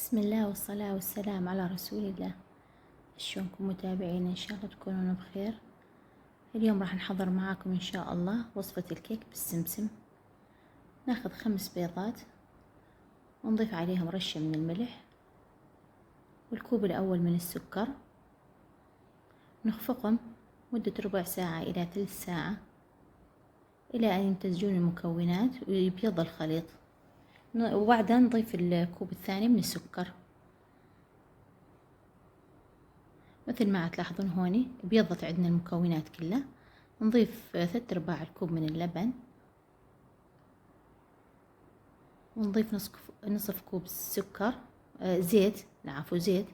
بسم الله والصلاة والسلام على رسول الله. شلونكم متابعين؟ إن شاء الله تكونون بخير. اليوم راح نحضر معاكم إن شاء الله وصفة الكيك بالسمسم. ناخذ 5 بيضات ونضيف عليهم رشة من الملح والكوب الأول من السكر، نخفقهم مدة ربع ساعة إلى 3 ساعة إلى أن يمتزجون المكونات ويبيض الخليط، وبعدها نضيف الكوب الثاني من السكر. مثل ما تلاحظون هوني بيضت عندنا المكونات كلها. نضيف 3/4 الكوب من اللبن، ونضيف نصف كوب سكر زيت، زيت،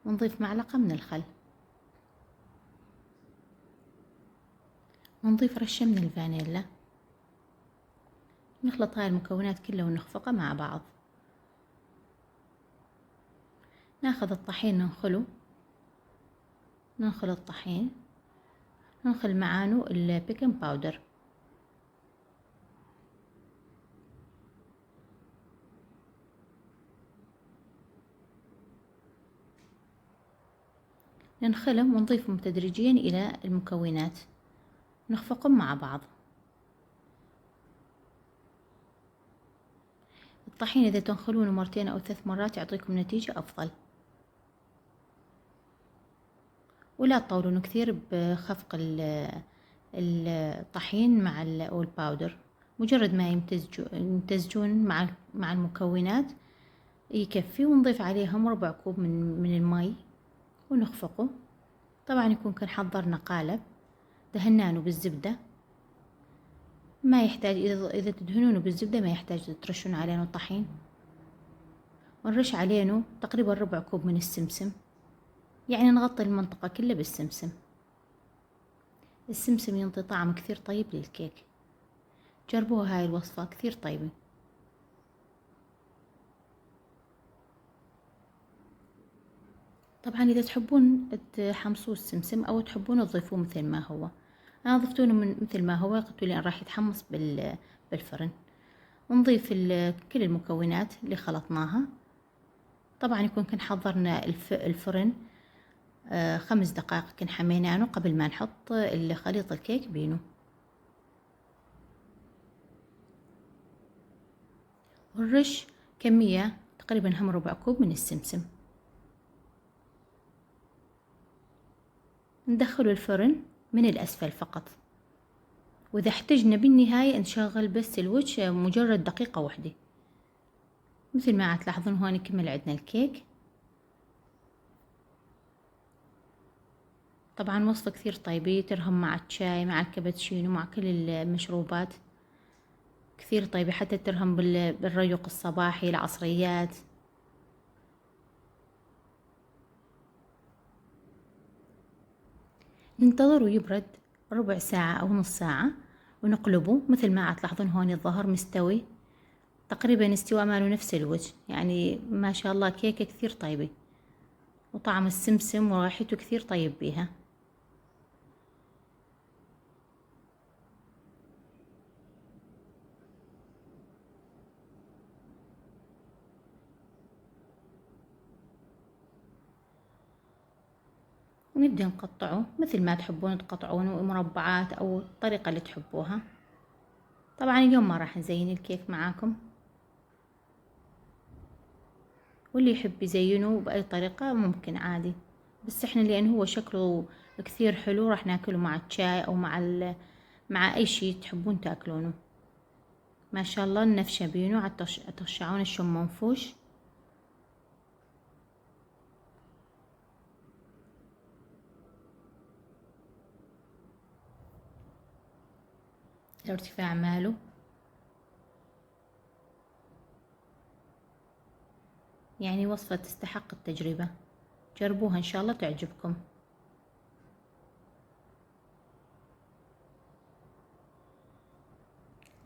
ونضيف معلقة من الخل، ونضيف رشة من الفانيلا. نخلط هاي المكونات كلها ونخفقها مع بعض. ناخذ الطحين ننخل الطحين، ننخل معانه البيكنج باودر، ننخلهم ونضيفهم تدريجيا إلى المكونات، نخفقهم مع بعض. الطحين إذا تنخلونه 2 أو 3 مرات يعطيكم نتيجة أفضل، ولا تطولون كثير بخفق الطحين مع الباودر. مجرد ما يمتزجون مع المكونات يكفي، ونضيف عليهم ربع كوب من المي ونخفقه. طبعا يكون كان حضرنا قالب دهنانه بالزبدة، ما يحتاج إذا تدهنونه بالزبدة ما يحتاج ترشون علينا طحين. ونرش علينا تقريبا ربع كوب من السمسم، يعني نغطي المنطقة كلها بالسمسم. السمسم ينطي طعم كثير طيب للكيك، جربوها هاي الوصفة كثير طيبة. طبعا إذا تحبون تحمصوا السمسم أو تحبون تضيفوه مثل ما هو، أنا ضفتونه مثل ما هو، قلت لي راح يتحمص بالفرن. ونضيف كل المكونات اللي خلطناها. طبعا يكون كن حضرنا الفرن 5 دقائق، كن حمينانه قبل ما نحط خليط الكيك بينه. ونرش كمية تقريبا هم ربع كوب من السمسم. ندخله الفرن من الأسفل فقط، وإذا احتجنا بالنهاية نشغل بس الوجه مجرد دقيقة واحدة. مثل ما تلاحظون هون كمل عندنا الكيك. طبعا وصفة كثير طيبة، ترهم مع الشاي، مع الكابتشينو، مع كل المشروبات. كثير طيبة، حتى ترهم بالريق الصباحي، العصريات. ننتظره يبرد ربع ساعة أو نص ساعة ونقلبه. مثل ما تلاحظون هون الظهر مستوي تقريبا استواء ماله نفس الوجه، يعني ما شاء الله كيكة كثير طيبة، وطعم السمسم ورائحته كثير طيب بيها. ونبدأ نقطعه مثل ما تحبون تقطعونه، مربعات أو الطريقة اللي تحبوها. طبعا اليوم ما راح نزين الكيك معاكم، واللي يحب يزينه بأي طريقة ممكن عادي، بس احنا لأن هو شكله كثير حلو راح ناكله مع الشاي أو مع أي شي تحبون تاكلونه. ما شاء الله النفشة بينه عترشعون الشم منفوش. الارتفاع ماله يعني وصفة تستحق التجربة، جربوها إن شاء الله تعجبكم.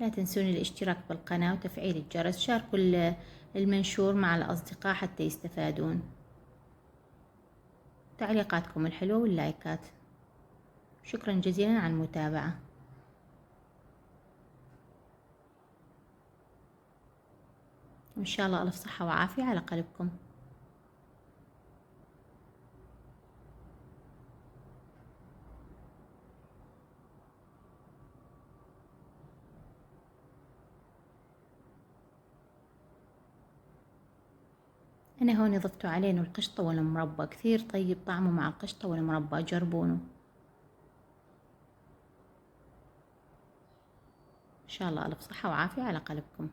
لا تنسون الاشتراك بالقناة وتفعيل الجرس، شاركوا المنشور مع الأصدقاء حتى يستفادون. تعليقاتكم الحلوة واللايكات. شكرا جزيلا على المتابعة. وإن شاء الله ألف صحة وعافية على قلبكم. أنا هون ضفت عليه القشطة والمربى، كثير طيب طعمه مع القشطة والمربى، جربونه. إن شاء الله ألف صحة وعافية على قلبكم.